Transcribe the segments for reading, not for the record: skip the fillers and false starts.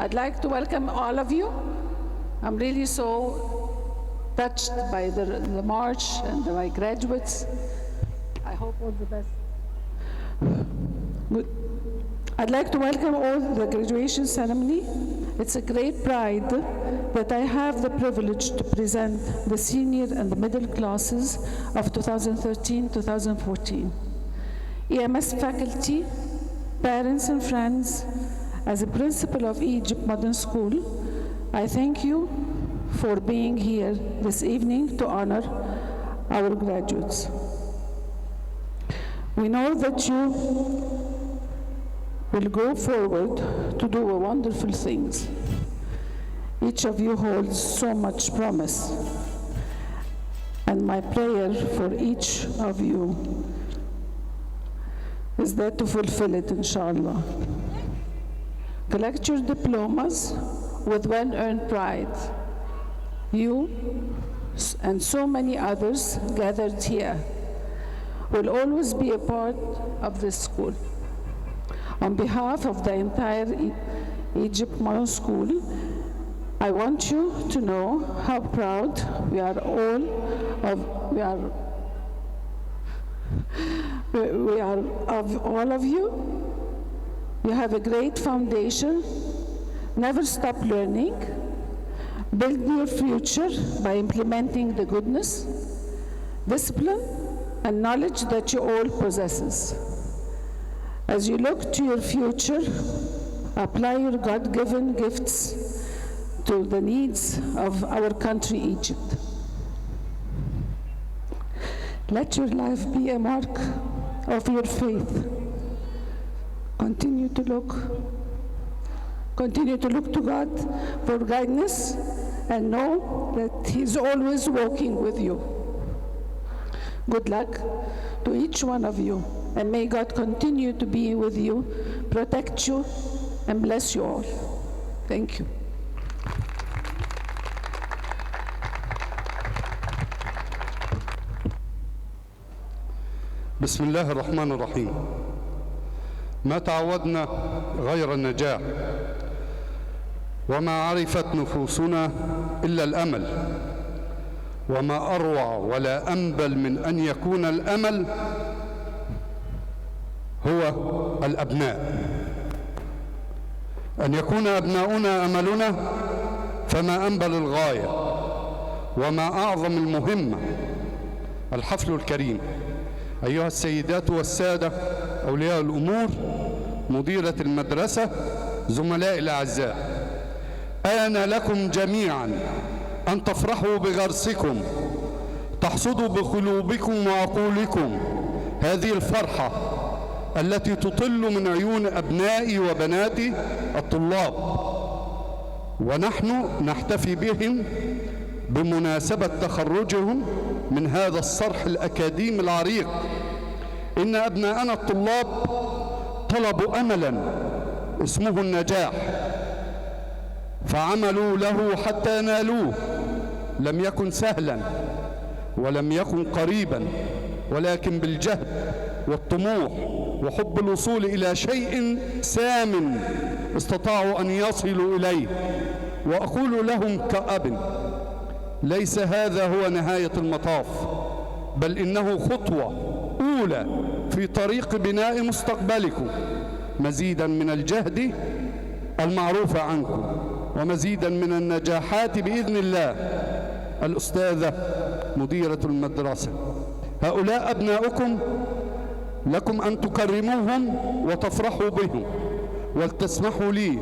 I'd like to welcome all of you. I'm really so touched by the march and my graduates. I hope all the best. Good. I'd like to welcome all the graduation ceremony. It's a great pride that I have the privilege to present the senior and the middle classes of 2013-2014. EMS faculty, parents and friends, as a principal of Egypt Modern School, I thank you for being here this evening to honor our graduates. We know that you will go forward to do wonderful things. Each of you holds so much promise, and my prayer for each of you is that to fulfill it, inshallah. Collect your diplomas with well-earned pride. You and so many others gathered here will always be a part of this school. On behalf of the entire Egypt Modern School, I want you to know how proud we are of all of you. You have a great foundation. Never stop learning. Build your future by implementing the goodness, discipline, and knowledge that you all possess. As you look to your future, apply your God-given gifts to the needs of our country, Egypt. Let your life be a mark of your faith. Continue to look to God for guidance and know that He's always walking with you. Good luck to each one of you, and may God continue to be with you, protect you, and bless you all. Thank you. بسم الله الرحمن الرحيم. ما تعودنا غير النجاح، وما عرفت نفوسنا إلا الأمل، وما أروع ولا أنبل من أن يكون الأمل هو الأبناء. أن يكون أبناؤنا أملنا فما أنبل الغاية وما أعظم المهمة. الحفل الكريم، أيها السيدات والسادة أولياء الأمور، مديرة المدرسة، زملائي الأعزاء، آن لكم جميعا أن تفرحوا بغرسكم، تحصدوا بقلوبكم وعقولكم هذه الفرحة التي تطل من عيون أبنائي وبناتي الطلاب، ونحن نحتفي بهم بمناسبة تخرجهم من هذا الصرح الأكاديمي العريق. إن أبناءنا الطلاب طلبوا أملا اسمه النجاح، فعملوا له حتى نالوه. لم يكن سهلا ولم يكن قريبا، ولكن بالجهد والطموح وحب الوصول إلى شيء سام استطاعوا أن يصلوا إليه. وأقول لهم كأب، ليس هذا هو نهاية المطاف، بل إنه خطوة أولى في طريق بناء مستقبلكم. مزيدا من الجهد المعروف عنكم، ومزيدا من النجاحات بإذن الله. الأستاذة مديرة المدرسة، هؤلاء أبناؤكم، لكم أن تكرموهم وتفرحوا بهم، ولتسمحوا لي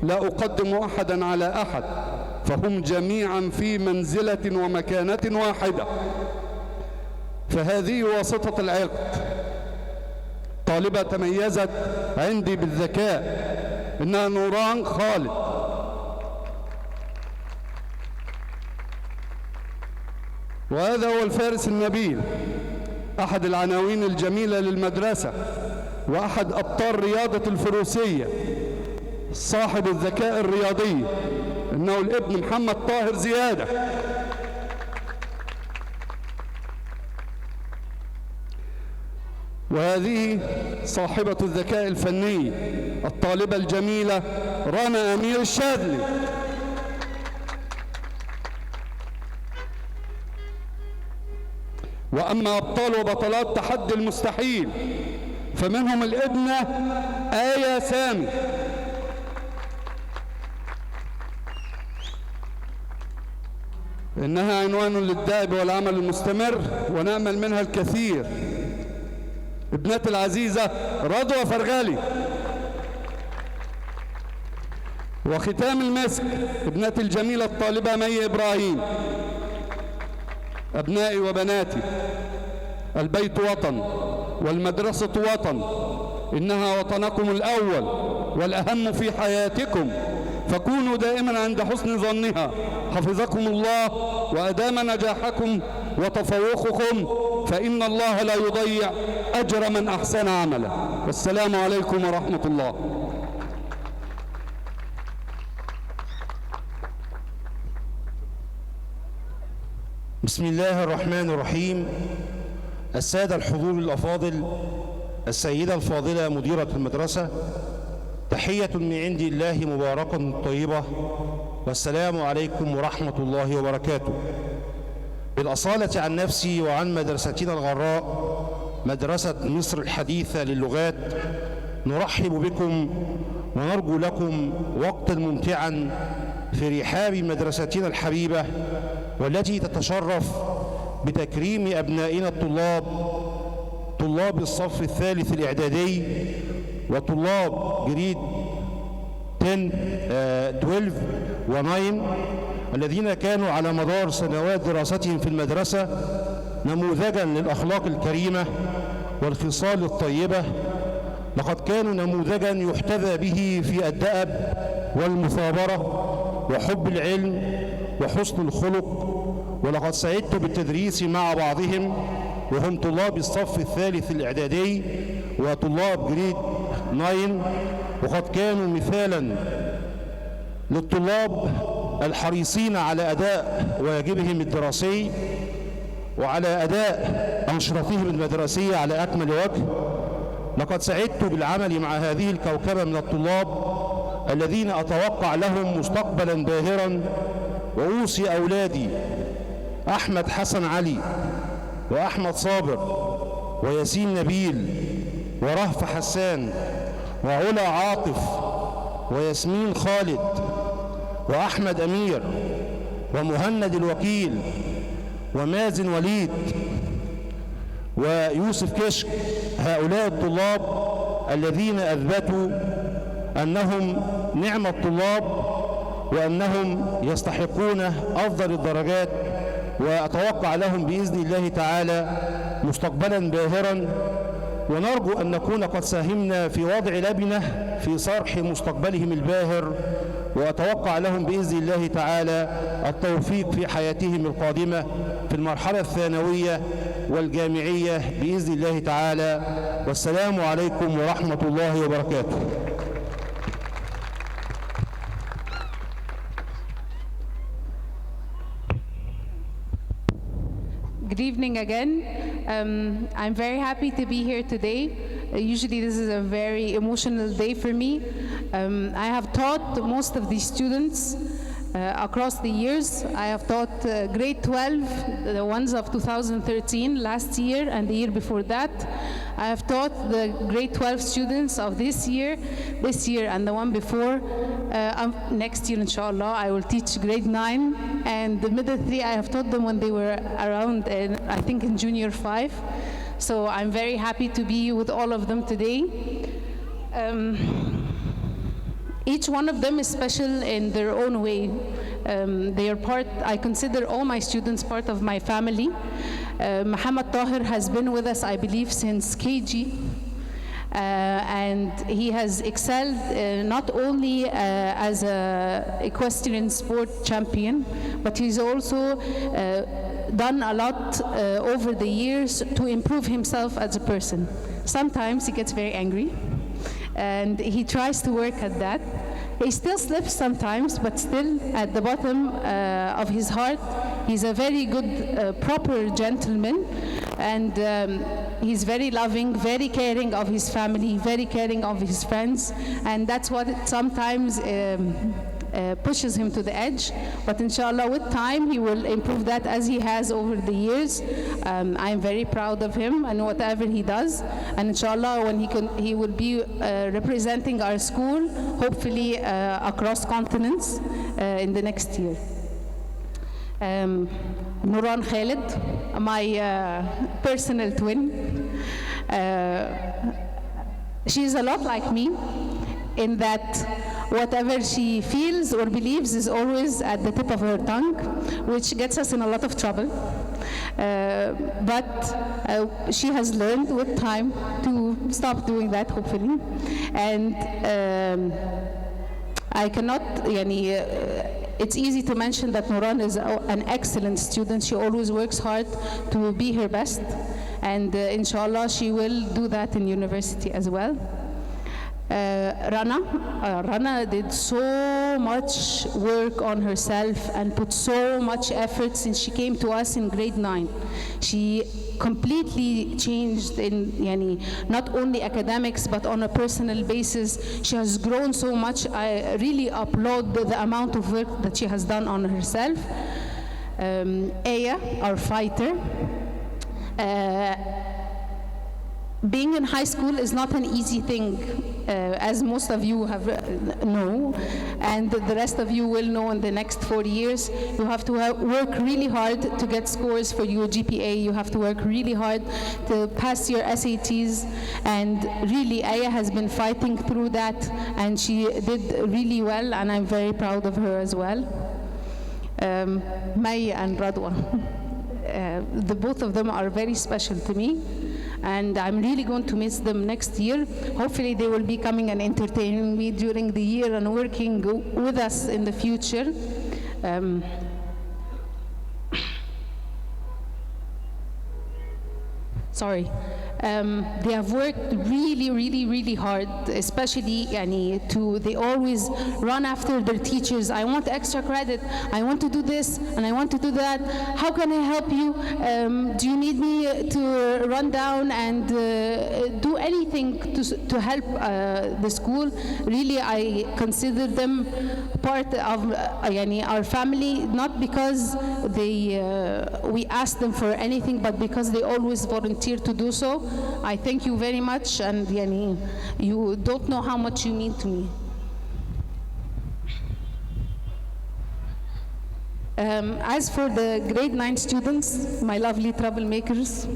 لا أقدم أحدا على أحد، فهم جميعا في منزلة ومكانة واحدة. فهذه واسطة العقد. طالبة تميزت عندي بالذكاء، إنها نوران خالد. وهذا هو الفارس النبيل، أحد العناوين الجميلة للمدرسة، وأحد أبطال رياضة الفروسية، صاحب الذكاء الرياضي، إنه الابن محمد طاهر زيادة. وهذه صاحبة الذكاء الفني، الطالبة الجميلة رنا أمير الشاذلي. وأما أبطال وبطلات تحدي المستحيل فمنهم الابنة آية سامي. إنها عنوان للدأب والعمل المستمر ونأمل منها الكثير. ابنتي العزيزة رضوى فرغالي. وختام المسك ابنتي الجميلة الطالبة مي إبراهيم. أبنائي وبناتي، البيت وطن والمدرسة وطن، إنها وطنكم الأول والأهم في حياتكم، فكونوا دائما عند حسن ظنها. حفظكم الله وأدام نجاحكم وتفوقكم، فإن الله لا يضيع أجر من أحسن عملا. والسلام عليكم ورحمة الله. بسم الله الرحمن الرحيم. السادة الحضور الأفاضل، السيدة الفاضلة مديرة المدرسة، تحية من عند الله مباركة طيبة، والسلام عليكم ورحمة الله وبركاته. بالأصالة عن نفسي وعن مدرستنا الغراء مدرسة مصر الحديثة للغات، نرحب بكم ونرجو لكم وقتا ممتعا في رحاب مدرستنا الحبيبة، والتي تتشرف بتكريم أبنائنا الطلاب، طلاب الصف الثالث الإعدادي وطلاب جريد 10 12 و9 الذين كانوا على مدار سنوات دراستهم في المدرسة نموذجا للأخلاق الكريمة والخصال الطيبة. لقد كانوا نموذجا يحتذى به في الدأب والمثابرة وحب العلم وحسن الخلق. ولقد سعدت بالتدريس مع بعضهم وهم طلاب الصف الثالث الإعدادي وطلاب جريد 9، وقد كانوا مثالا للطلاب الحريصين على أداء واجبهم الدراسي وعلى أداء أنشطتهم المدرسية على أكمل وجه. لقد سعدت بالعمل مع هذه الكوكبة من الطلاب الذين أتوقع لهم مستقبلا باهرا، وأوصي أولادي أحمد حسن علي وأحمد صابر وياسين نبيل ورهف حسان وعلا عاطف وياسمين خالد وأحمد أمير ومهند الوكيل ومازن وليد ويوسف كشك، هؤلاء الطلاب الذين أثبتوا أنهم نعم الطلاب وأنهم يستحقون أفضل الدرجات، وأتوقع لهم بإذن الله تعالى مستقبلا باهرا. ونرجو أن نكون قد ساهمنا في وضع لبنة في صرح مستقبلهم الباهر، وأتوقع لهم بإذن الله تعالى التوفيق في حياتهم القادمة في المرحلة الثانوية والجامعية بإذن الله تعالى. والسلام عليكم ورحمة الله وبركاته. Good evening again. I'm very happy to be here today. Usually this is a very emotional day for me. I have taught most of these students across the years. I have taught grade 12, the ones of 2013 last year and the year before that. I have taught the grade 12 students of this year and the one before. Next year, inshallah, I will teach grade 9, and the middle 3, I have taught them when they were around, I think in junior 5. So I'm very happy to be with all of them today. Each one of them is special in their own way. They are part, I consider all my students part of my family. Muhammad Tahir has been with us, I believe, since KG. And he has excelled not only as an equestrian sport champion, but he's also done a lot over the years to improve himself as a person. Sometimes he gets very angry, and he tries to work at that. He still slips sometimes, but still at the bottom of his heart, he's a very good, proper gentleman, and he's very loving, very caring of his family, very caring of his friends, and that's what sometimes pushes him to the edge. But inshallah, with time, he will improve that as he has over the years. I'm very proud of him and whatever he does. And inshallah, when he will be representing our school, hopefully across continents in the next year. Nuran Khalid, my personal twin. She's a lot like me in that whatever she feels or believes is always at the tip of her tongue, which gets us in a lot of trouble. But she has learned with time to stop doing that, hopefully. And I cannot, it's easy to mention that Nuran is an excellent student. She always works hard to be her best. And inshallah, she will do that in university as well. Rana did so much work on herself and put so much effort since she came to us in grade 9. She completely changed in not only academics but on a personal basis. She has grown so much. I really applaud the amount of work that she has done on herself. Aya, our fighter. Being in high school is not an easy thing, as most of you know, and the rest of you will know in the next 4 years. You have to work really hard to get scores for your GPA. You have to work really hard to pass your SATs, and really Aya has been fighting through that, and she did really well, and I'm very proud of her as well. Maya and Radwa, the both of them are very special to me. And I'm really going to miss them next year. Hopefully they will be coming and entertaining me during the year and working with us in the future. They have worked really hard, especially they always run after their teachers. I want extra credit, I want to do this, and I want to do that. How can I help you? Do you need me to run down and do anything to help the school? Really, I consider them part of our family, not because we ask them for anything, but because they always volunteer to do so. I thank you very much, and you don't know how much you mean to me. As for the grade 9 students, my lovely troublemakers,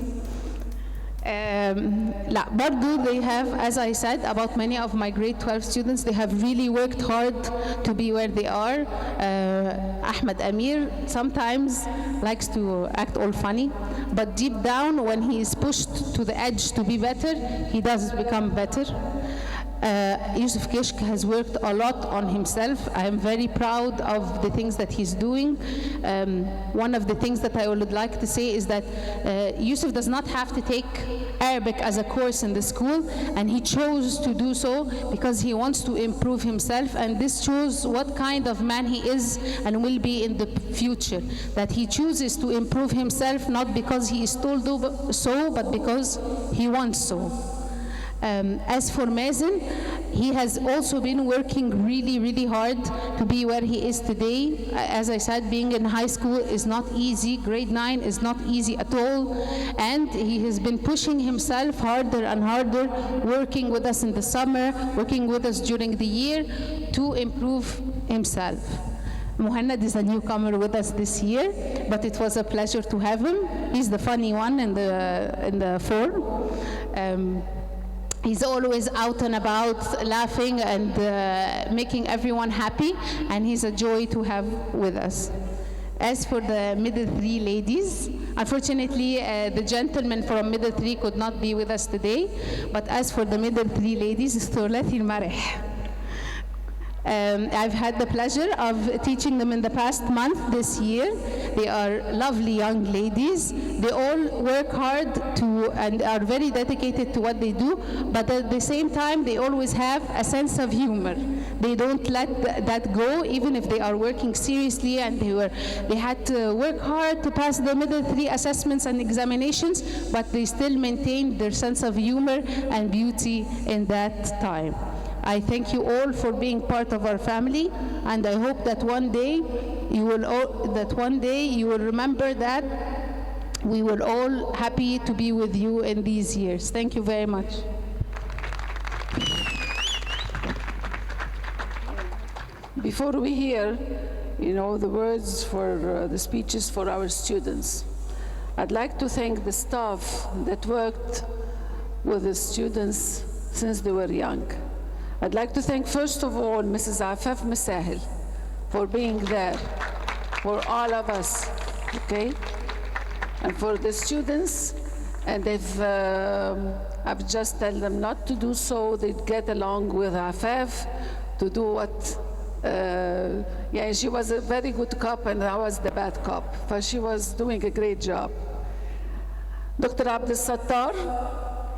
برضو they have, as I said about many of my grade 12 students, they have really worked hard to be where they are. Ahmed Amir sometimes likes to act all funny, but deep down when he is pushed to the edge to be better, he does become better. Yusuf Kishk has worked a lot on himself. I am very proud of the things that he's doing. One of the things that I would like to say is that Yusuf does not have to take Arabic as a course in the school, and he chose to do so because he wants to improve himself, and this shows what kind of man he is and will be in the future. That he chooses to improve himself not because he is told so, but because he wants so. As for Mazen, he has also been working really hard to be where he is today. As I said, being in high school is not easy. Grade 9 is not easy at all. And he has been pushing himself harder and harder, working with us in the summer, working with us during the year to improve himself. Muhannad is a newcomer with us this year, but it was a pleasure to have him. He's the funny one in the four. He's always out and about, laughing and making everyone happy, and he's a joy to have with us. As for the middle 3 ladies, unfortunately, the gentleman from middle 3 could not be with us today, but as for the middle 3 ladies, Thulathi al-Marih. I've had the pleasure of teaching them in the past month this year. They are lovely young ladies. They all work hard and are very dedicated to what they do, but at the same time, they always have a sense of humor. they don't let that go, even if they are working seriously and they had to work hard to pass the middle 3 assessments and examinations, but they still maintained their sense of humor and beauty in that time. I thank you all for being part of our family, and I hope that one day you will remember that we were all happy to be with you in these years. Thank you very much. Before we hear, the words for the speeches for our students, I'd like to thank the staff that worked with the students since they were young. I'd like to thank, first of all, Mrs. Afaf Masahel for being there for all of us, okay? And for the students, and if I've just told them not to do so, they'd get along with Afaf to do what, she was a very good cop and I was the bad cop, but she was doing a great job. Dr. Abdel Sattar,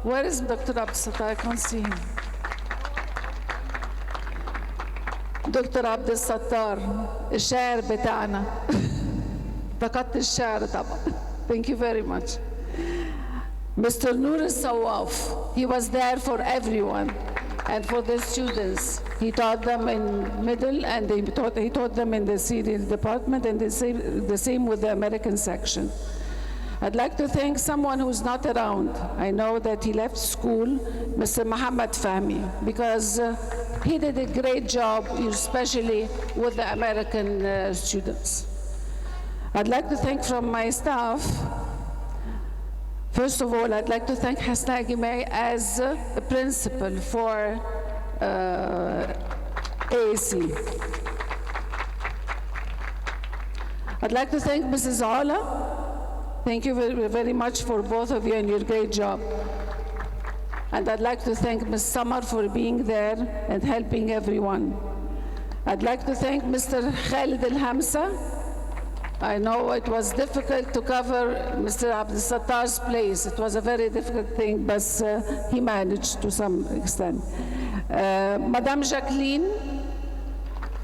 where is Dr. Abdel Sattar? I can't see him. دكتور عبد الستار الشاعر بتاعنا فقدت الشعر طبعا. Thank you very much. Mr. Noor Sawaf, he was there for everyone and for the students. He taught them in middle and he taught them in the senior department, and the same with the American section. I'd like to thank someone who's not around. I know that he left school, Mr. Muhammad Fahmi, because he did a great job, especially with the American students. I'd like to thank from my staff, first of all, I'd like to thank Hasna Gimay as a principal for AAC. I'd like to thank Mrs. Ola. Thank you very, very much for both of you and your great job. And I'd like to thank Ms. Samar for being there and helping everyone. I'd like to thank Mr. Khalid Al-Hamsa. I know it was difficult to cover Mr. Abdel Sattar's place. It was a very difficult thing, but he managed to some extent. Madame Jacqueline,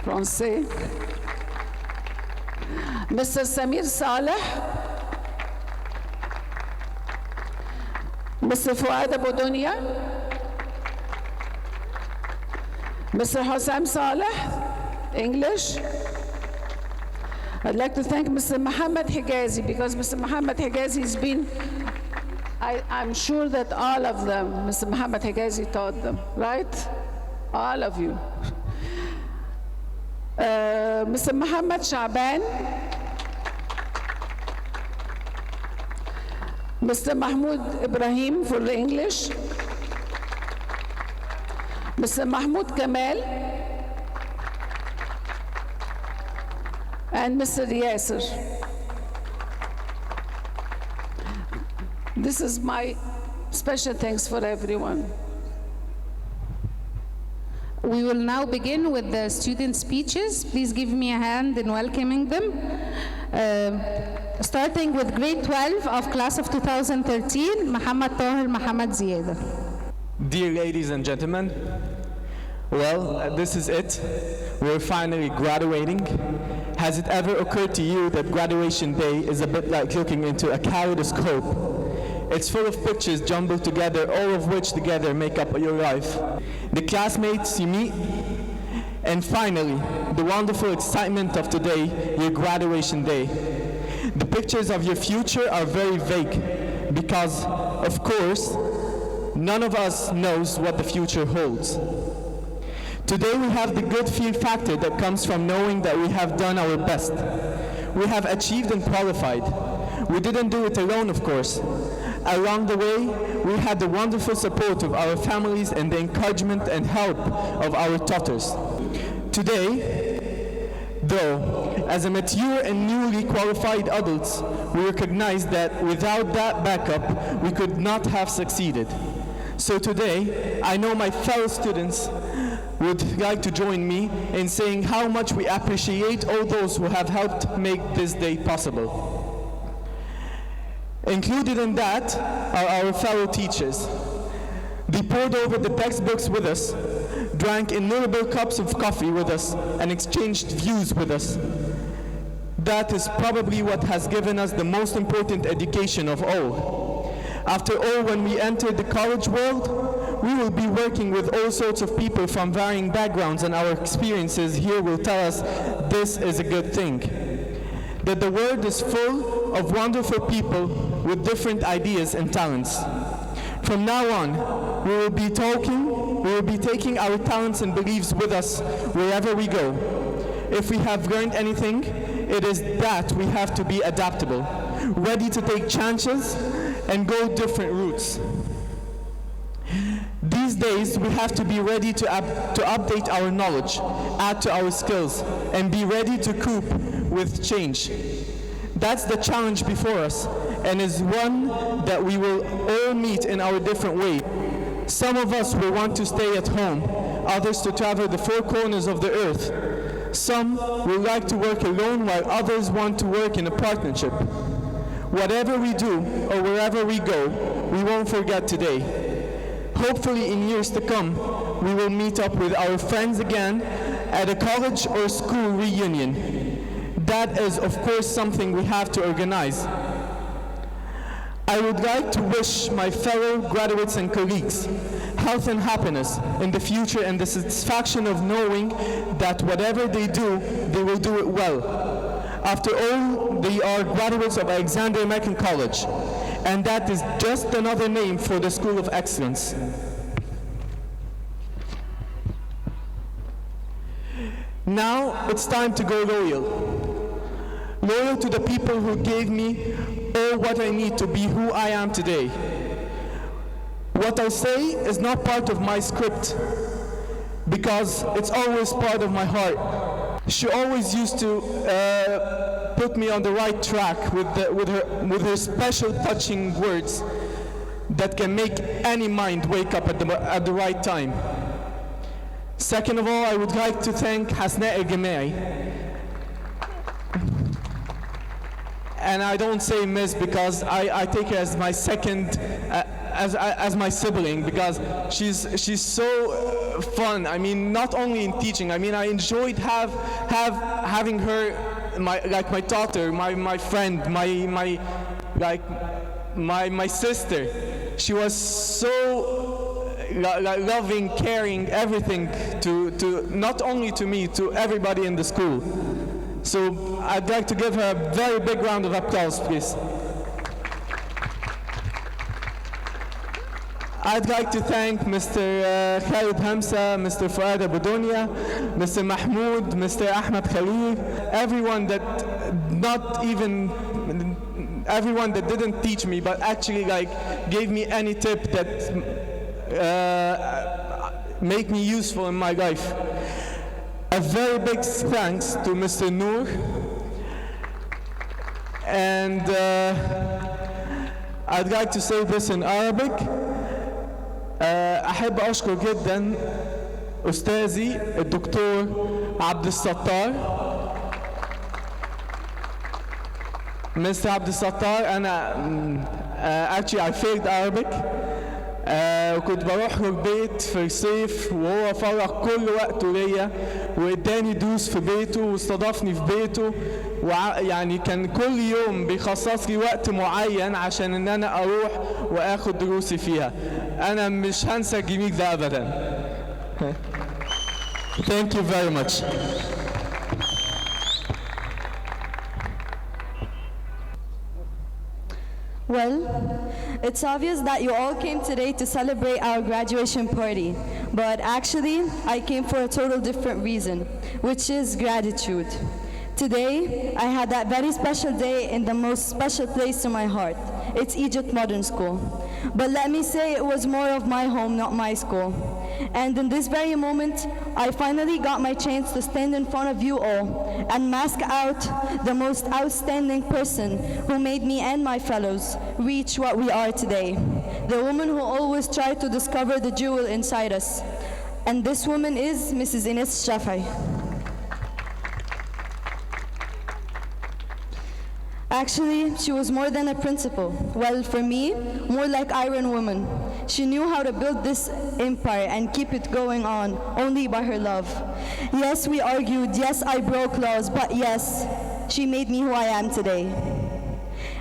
Francais. Mr. Samir Saleh. Mr. Fuad Abudunya, Mr. Hossam Saleh, English. I'd like to thank Mr. Muhammad Higazi, because Mr. Muhammad Higazi has been, I'm sure that all of them, Mr. Muhammad Higazi taught them, right? All of you. Mr. Muhammad Shaban, Mr. Mahmoud Ibrahim for the English, Mr. Mahmoud Kamal, and Mr. Yasser. This is my special thanks for everyone. We will now begin with the student speeches. Please give me a hand in welcoming them. Starting with grade 12 of class of 2013, Muhammad Tahir Muhammad Ziyada. Dear ladies and gentlemen, well, this is it. We're finally graduating. Has it ever occurred to you that graduation day is a bit like looking into a kaleidoscope? It's full of pictures jumbled together, all of which together make up your life. The classmates you meet, and finally, the wonderful excitement of today, your graduation day. The pictures of your future are very vague because, of course, none of us knows what the future holds. Today we have the good feel factor that comes from knowing that we have done our best. We have achieved and qualified. We didn't do it alone, of course. Along the way, we had the wonderful support of our families and the encouragement and help of our tutors. Today, though, as a mature and newly qualified adults, we recognize that without that backup, we could not have succeeded. So today, I know my fellow students would like to join me in saying how much we appreciate all those who have helped make this day possible. Included in that are our fellow teachers. They poured over the textbooks with us, drank innumerable cups of coffee with us, and exchanged views with us. That is probably what has given us the most important education of all. After all, when we enter the college world, we will be working with all sorts of people from varying backgrounds, and our experiences here will tell us this is a good thing. That the world is full of wonderful people with different ideas and talents. From now on, we will be taking our talents and beliefs with us wherever we go. If we have learned anything, it is that we have to be adaptable, ready to take chances and go different routes. These days, we have to be ready to update our knowledge, add to our skills, and be ready to cope with change. That's the challenge before us, and is one that we will all meet in our different way. Some of us will want to stay at home, others to travel the four corners of the earth. Some will like to work alone, while others want to work in a partnership. Whatever we do or wherever we go, we won't forget today. Hopefully in years to come, we will meet up with our friends again at a college or school reunion. That is, of course, something we have to organize. I would like to wish my fellow graduates and colleagues health and happiness in the future, and the satisfaction of knowing that whatever they do, they will do it well. After all, they are graduates of Alexander American College, and that is just another name for the School of Excellence. Now it's time to go loyal. Loyal to the people who gave me all what I need to be who I am today. What I say is not part of my script, because it's always part of my heart. She always used to put me on the right track with her special touching words that can make any mind wake up at the right time. Second of all, I would like to thank Hasna El-Gamai. And I don't say miss because I take her as my second, as my sibling, because she's so fun. I mean, not only in teaching. I mean, I enjoyed having her, like my daughter, my friend, my sister. She was so loving, caring, everything to not only to me, to everybody in the school. So I'd like to give her a very big round of applause, please. I'd like to thank Mr. Khalid Hamza, Mr. Fuad Abudunia, Mr. Mahmoud, Mr. Ahmed Khalil, everyone that didn't teach me, but actually gave me any tip that make me useful in my life. A very big thanks to Mr. Noor, and I'd like to say this in Arabic. أحب أشكر جدا أستاذي الدكتور عبد الستار. Mr. عبد الستار, أنا actually I failed Arabic. وكنت بروح له البيت في الصيف وهو فرغ كل وقته ليا واداني دروس في بيته واستضافني في بيته، ويعني كان كل يوم بيخصص لي وقت معين عشان ان انا اروح واخد دروسي فيها. انا مش هنسى الجميل ده ابدا. Thank you very much. Well, it's obvious that you all came today to celebrate our graduation party, but actually, I came for a total different reason, which is gratitude. Today, I had that very special day in the most special place in my heart. It's Egypt Modern School. But let me say it was more of my home, not my school. And in this very moment, I finally got my chance to stand in front of you all and mask out the most outstanding person who made me and my fellows reach what we are today. The woman who always tried to discover the jewel inside us. And this woman is Mrs. Ines Shafai. Actually, she was more than a principal. Well, for me, more like Iron Woman. She knew how to build this empire and keep it going on only by her love. Yes, we argued, yes, I broke laws, but yes, she made me who I am today.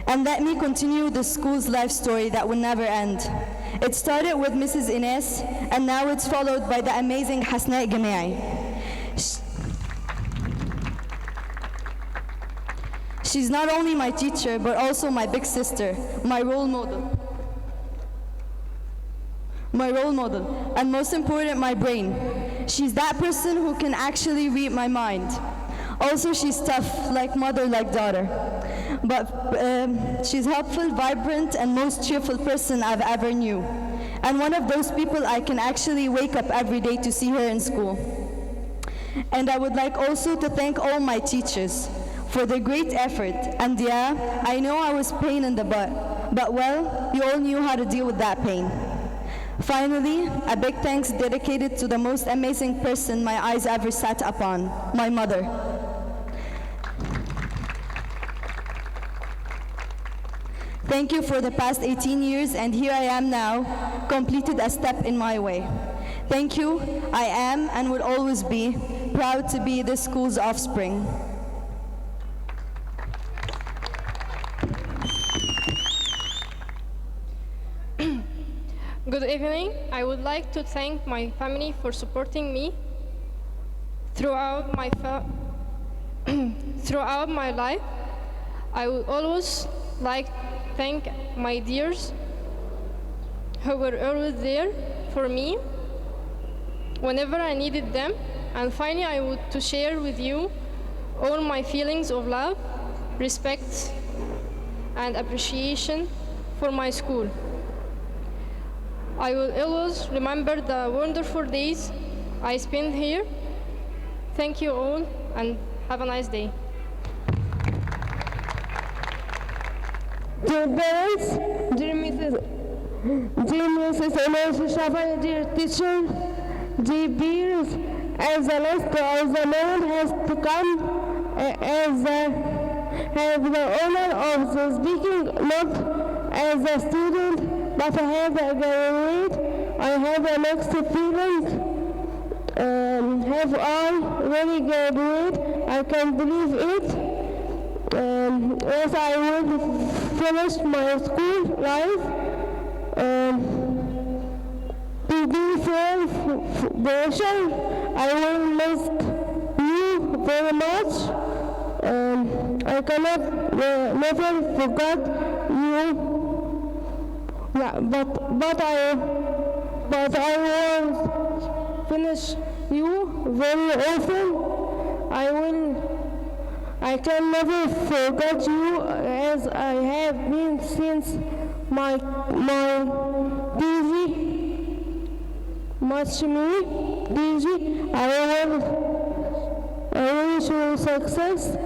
And let me continue the school's life story that will never end. It started with Mrs. Ines, and now it's followed by the amazing Hasna Gamai. She's not only my teacher, but also my big sister, my role model, and most important, my brain. She's that person who can actually read my mind. Also, she's tough, like mother, like daughter. But she's helpful, vibrant, and most cheerful person I've ever knew. And one of those people I can actually wake up every day to see her in school. And I would like also to thank all my teachers for their great effort. And yeah, I know I was pain in the butt, but well, you all knew how to deal with that pain. Finally, a big thanks dedicated to the most amazing person my eyes ever sat upon, my mother. Thank you for the past 18 years, and here I am now, completed a step in my way. Thank you. I am and will always be proud to be this school's offspring. Good evening. I would like to thank my family for supporting me throughout throughout my life. I would always like to thank my dears who were always there for me whenever I needed them. And finally, I would to share with you all my feelings of love, respect, and appreciation for my school. I will always remember the wonderful days I spent here. Thank you all, and have a nice day. Dear parents, dear Mrs. Ines Shafar, dear teacher, dear peers, as the list of the moment has to come, as have the honor of the speaking, not as a student, but I have a graduate. I have a mixed feeling. Have I really graduate? I can't believe it. As I will finish my school life, to be fair, I will miss you very much. I cannot never forget you. Yeah, but I will finish you very often. I can never forget you, as I have been since my DG, much me, DG. I wish you success.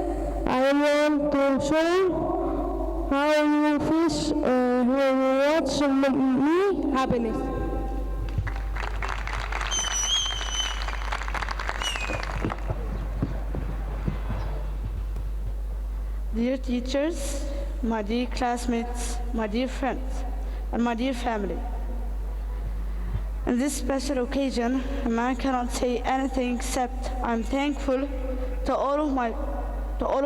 I want to show how you fish when you watch me happiness. Dear teachers, my dear classmates, my dear friends, and my dear family. On this special occasion, a man cannot say anything except I'm thankful to all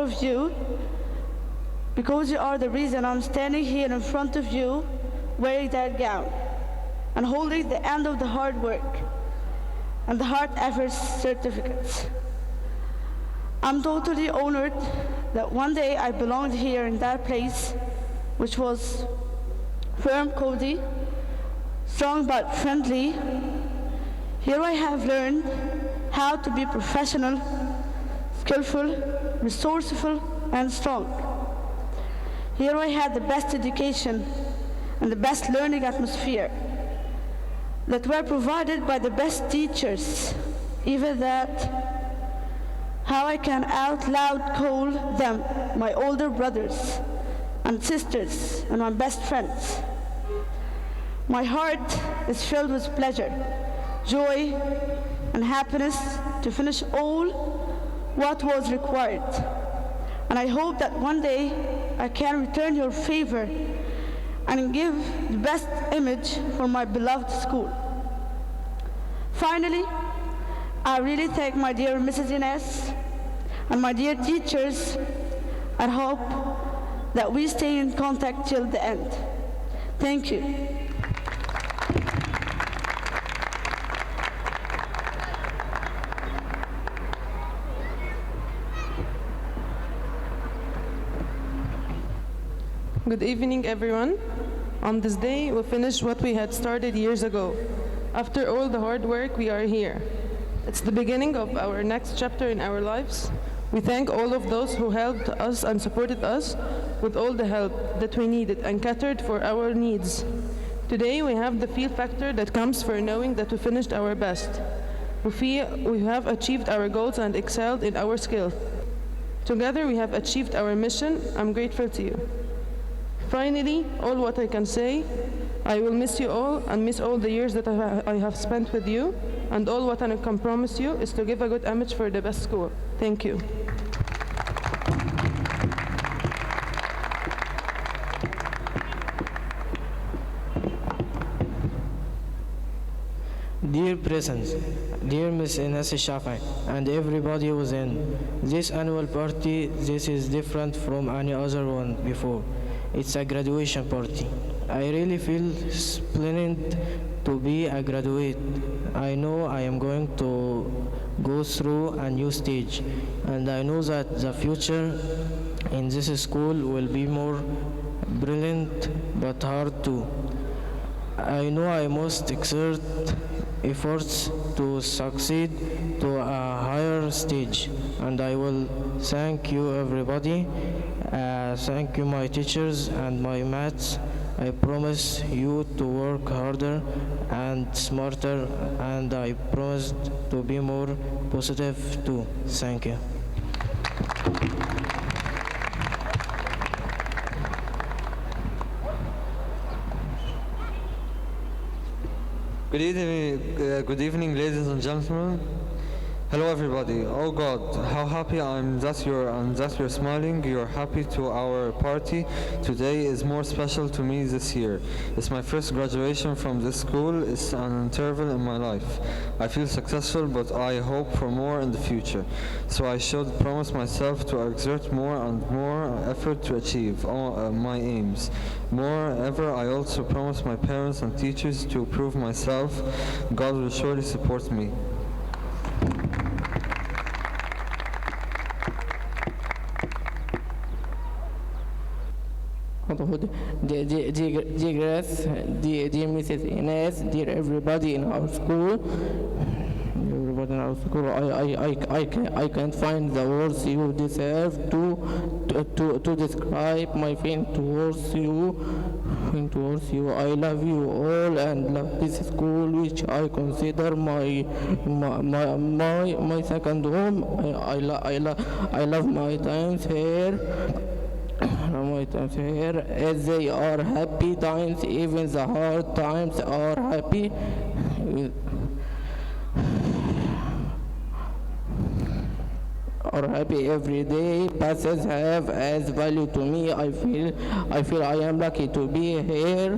of you, because you are the reason I'm standing here in front of you wearing that gown and holding the end of the hard work and the hard efforts certificates. I'm totally honored that one day I belonged here in that place, which was firm, cozy, strong but friendly. Here I have learned how to be professional, skillful, resourceful, and strong. Here I had the best education and the best learning atmosphere that were provided by the best teachers, even that how I can out loud call them my older brothers and sisters and my best friends. My heart is filled with pleasure, joy, and happiness to finish all what was required. And I hope that one day I can return your favor and give the best image for my beloved school. Finally, I really thank my dear Mrs. Ines and my dear teachers. I hope that we stay in contact till the end. Thank you. Good evening, everyone. On this day, we finished what we had started years ago. After all the hard work, we are here. It's the beginning of our next chapter in our lives. We thank all of those who helped us and supported us with all the help that we needed and catered for our needs. Today, we have the feel factor that comes for knowing that we finished our best. We feel we have achieved our goals and excelled in our skills. Together, we have achieved our mission. I'm grateful to you. Finally, all what I can say, I will miss you all and miss all the years that I have spent with you, and all what I can promise you is to give a good image for the best school. Thank you. Dear presents, dear Miss Ines Shafai, and everybody who's in this annual party, this is different from any other one before. It's a graduation party. I really feel splendid to be a graduate. I know I am going to go through a new stage, and I know that the future in this school will be more brilliant but hard too. I know I must exert efforts to succeed to a higher stage, and I will thank you everybody. Thank you my teachers and my maths. I promise you to work harder and smarter, and I promise to be more positive too. Thank you. Good evening, ladies and gentlemen. Hello, everybody. Oh God, how happy I'm that you're smiling. You're happy to our party. Today is more special to me this year. It's my first graduation from this school. It's an interval in my life. I feel successful, but I hope for more in the future. So I should promise myself to exert more and more effort to achieve all my aims. Moreover, I also promise my parents and teachers to prove myself. God will surely support me. Dear Grace, dear Mrs. Ines, dear everybody in our school, I can't find the words you deserve to describe my feeling towards you. I love you all and love this school, which I consider my second home. I love my times here. As they are happy times, even the hard times are happy. Every day passes have as value to me. I feel I am lucky to be here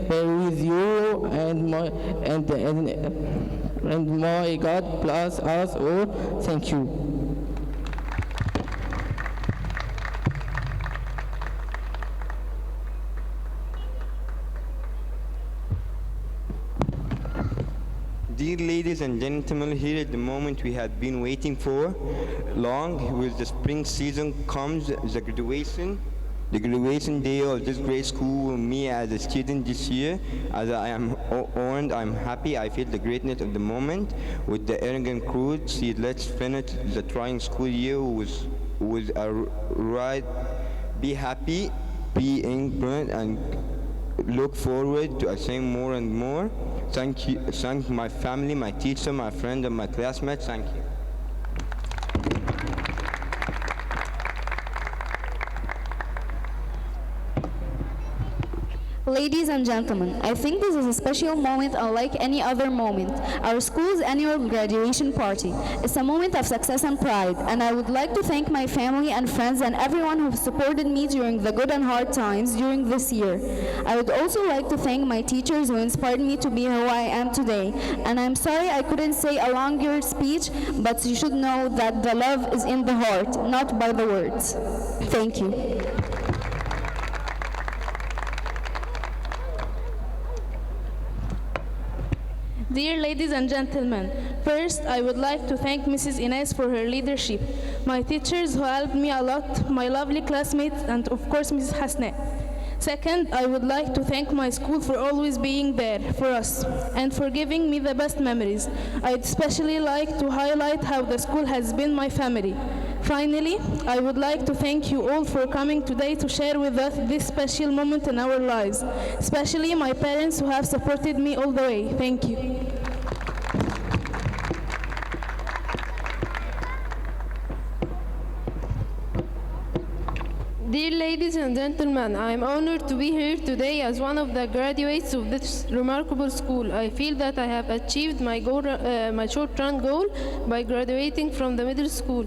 with you, and my God bless us all. Thank you. Dear ladies and gentlemen, here is the moment we have been waiting for long. With the spring season comes the graduation day of this great school. Me as a student this year, as I am honored, I'm happy. I feel the greatness of the moment. With the arrogant crew, see, let's finish the trying school year with a right. Be happy, be ignorant, and look forward to achieving more and more. Thank you. Thank my family, my teacher, my friend, and my classmates. Thank you. Ladies and gentlemen, I think this is a special moment unlike any other moment. Our school's annual graduation party. It's a moment of success and pride, and I would like to thank my family and friends and everyone who supported me during the good and hard times during this year. I would also like to thank my teachers who inspired me to be who I am today. And I'm sorry I couldn't say a longer speech, but you should know that the love is in the heart, not by the words. Thank you. Dear ladies and gentlemen, first I would like to thank Mrs. Ines for her leadership, my teachers who helped me a lot, my lovely classmates, and of course Mrs. Hasna. Second, I would like to thank my school for always being there for us and for giving me the best memories. I'd especially like to highlight how the school has been my family. Finally, I would like to thank you all for coming today to share with us this special moment in our lives, especially my parents who have supported me all the way. Thank you. Dear ladies and gentlemen, I am honored to be here today as one of the graduates of this remarkable school. I feel that I have achieved my short-run goal by graduating from the middle school,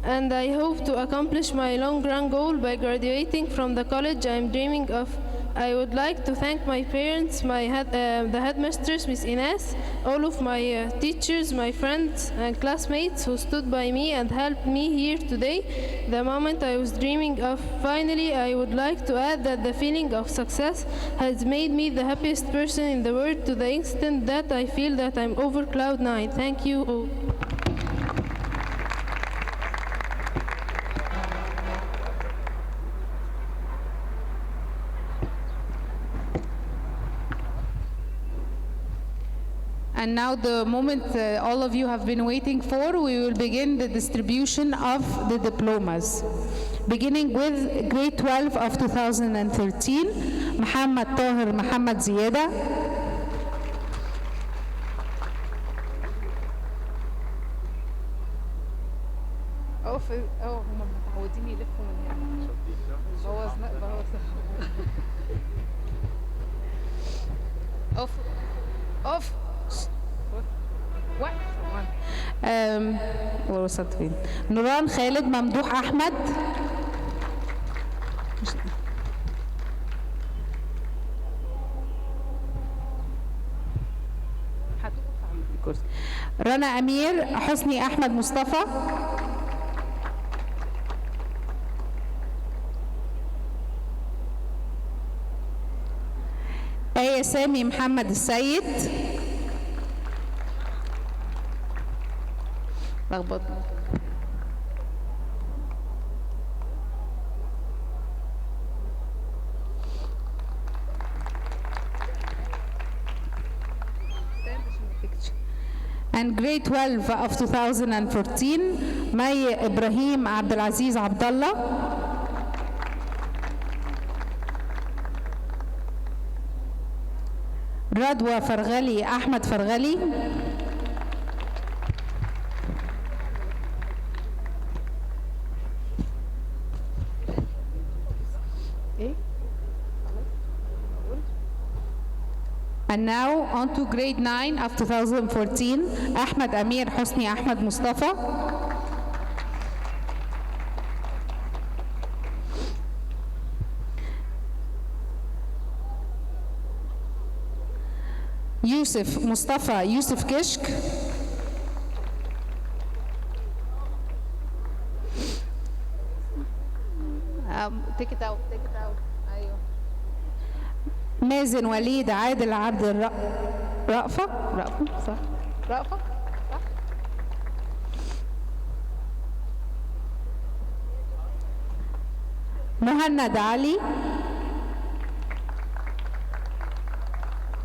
and I hope to accomplish my long-run goal by graduating from the college I am dreaming of. I would like to thank my parents, the headmistress, Miss Ines, all of my teachers, my friends and classmates who stood by me and helped me here today, the moment I was dreaming of. Finally, I would like to add that the feeling of success has made me the happiest person in the world to the extent that I feel that I'm over cloud nine. Thank you all. And now the moment all of you have been waiting for, we will begin the distribution of the diplomas. Beginning with grade 12 of 2013, Muhammad Tahir Muhammad Ziyada. هم متعودين يلفوا من هنا. اوف وصلت فين؟ نوران خالد ممدوح احمد. رنا امير حسني احمد مصطفى. آية سامي محمد السيد. لخبطنا. And grade 12 of 2014, May Ibrahim Abdulaziz Abdallah. رضوى فرغلي أحمد فرغلي. And now on to grade 9 of 2014, Ahmed Amir Hosni Ahmed Mustafa. Yusuf Mustafa Yusuf Kishk. Take it out, take it out. مازن وليد عادل عبد رأفة صح رأفة صح. مهند علي.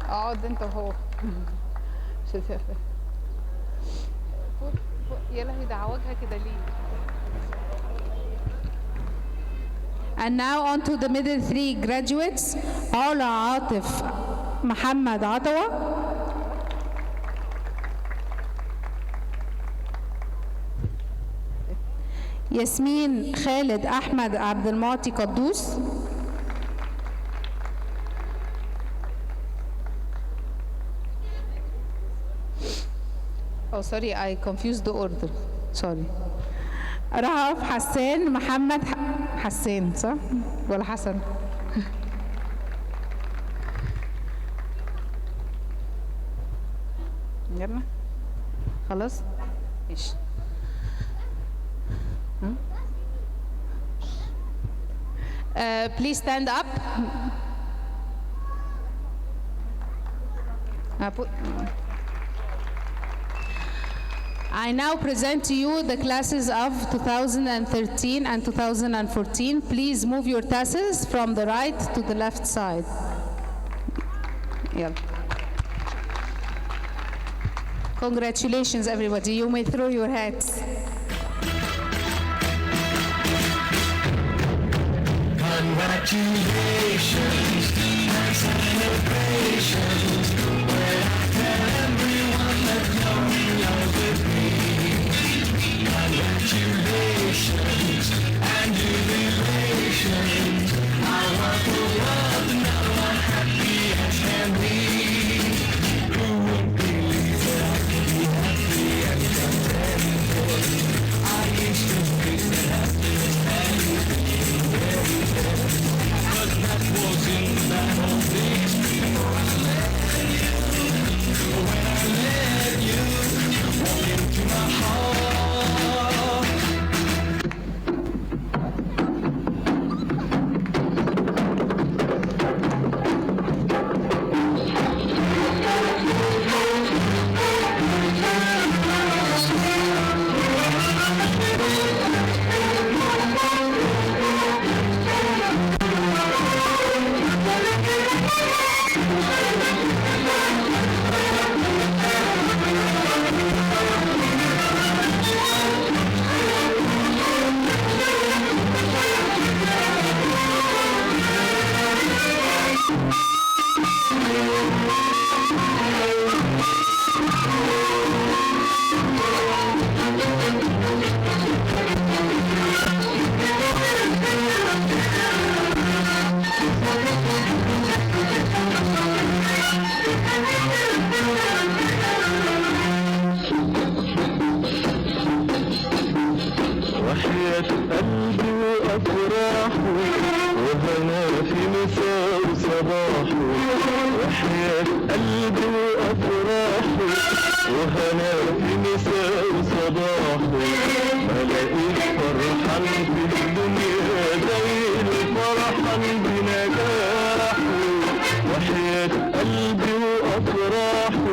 اقعد انت وهو. يا لهوي ده عوجها كده ليه؟ And now on to the middle three graduates, Aula Atif Muhammad Atawa, Yasmin Khalid Ahmed Abdul Mati Qaddus, Oh, sorry, I confused the order. Sorry. رهف حسان محمد حسان صح؟ ولا حسن؟ يلا خلاص؟ ماشي. Please stand up. I now present to you the classes of 2013 and 2014. Please move your tassels from the right to the left side. Yeah. Congratulations, everybody. You may throw your hats. Congratulations and celebrations when I tell everyone that you're in love with me. Congratulations and jubilations. I want the world to know I'm happy as can be. Who would believe that I could be happy and contented? I used to think that happiness had to be very good. But that was in that old days before I let you. When I let you walk into my heart. وحياة قلبي وأفراحه وهنا في مساء وصباحه. وحياة قلبي وأفراحه وهنا في مساء وصباحه. ما لقيت فرحان في الدنيا زي الفرحان بنجاحه. وحياة قلبي وأفراحه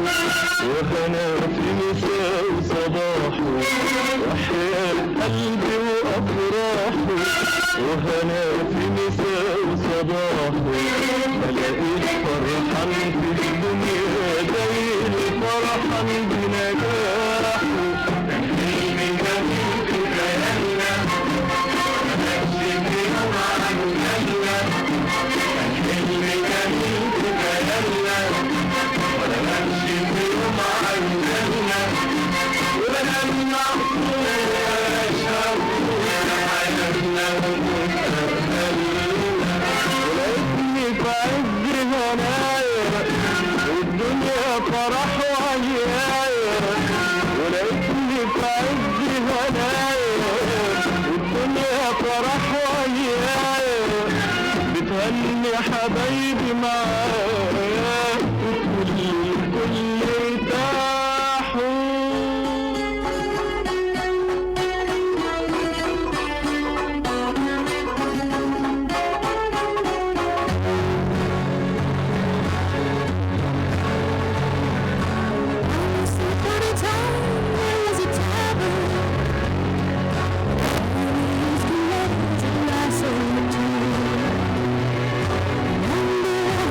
وهنا في مساء وصباحه. وحياة قلبي وأفراحه وهنا في مساء وصباحه. ما لقيت فرحان في الدنيا زي الفرحان بنجاحه. كان حلمي جميل في خيالنا نفسي في يوم عملنا. كان حلمي جميل في خيالنا ولا نمشي في يوم عملنا. ولما ولقيتني في عز هنايا والدنيا فرح وعيايا. ولقيتني في عز هنايا والدنيا فرح وعيايا. بتهني حبايبي معايا والكل ارتاحوا.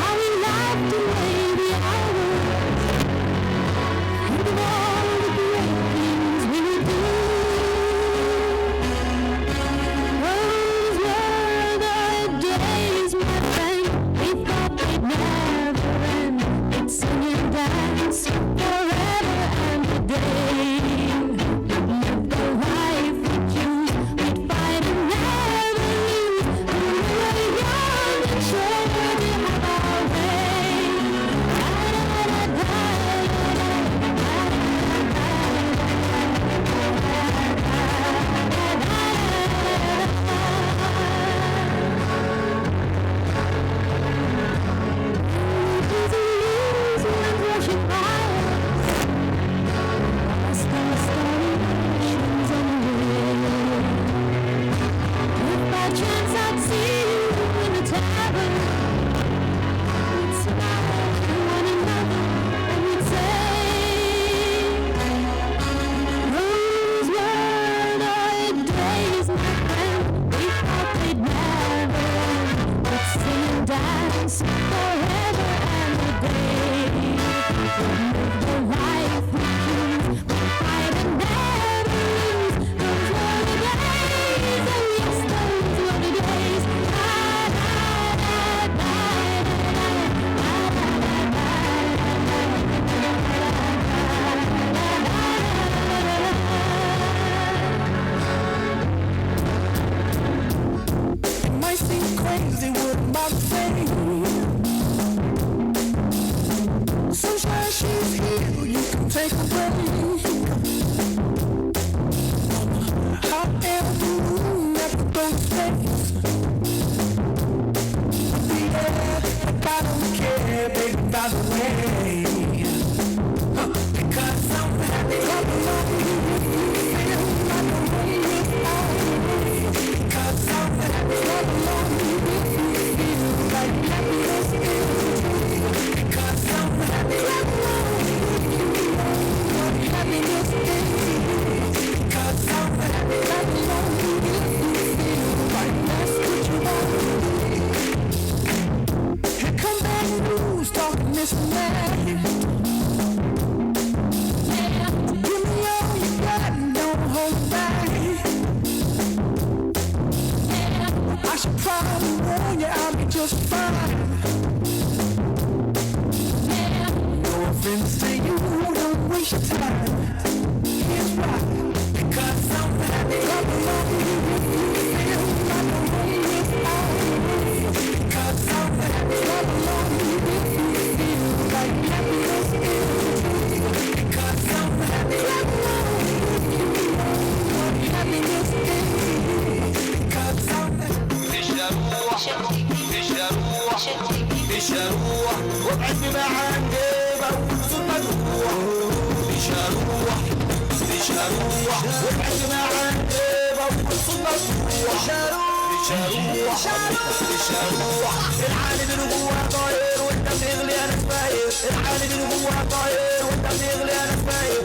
How we forever and a day. Live the life we choose, we fight and never lose. Those were the days, oh yes, those were the days. It might seem crazy what I'm about to say. Sunshine, she's here, you can take a break. Hot air balloon, never go to space. Yeah, I don't care, baby, by the way. Because I'm happy, I'm alone. Because I'm happy, I'm alone. Like happiness is. Because I'm happy, I'm alone. Happiness is. Because I'm happy, I'm alone. Like that's what you want. Here come bad news, talking this and that. Give me all you got and don't hold back. I should probably warn you, I'll be just fine. No offense to you, don't waste your time. Here's why. Because I'm happy, I'm alone. Because I'm happy, I'm alone. Like happiness is. Because I'm happy, I'm alone. Happiness is. Because I'm مش هروح وابعد ما عندي بوصل مجروح. مش هروح وابعد ما عندي بوصل مجروح. مش هروح العالم اللي جوا طاير وانت بتغلي انا سباير. العالم اللي جوا طاير وانت بتغلي انا سباير.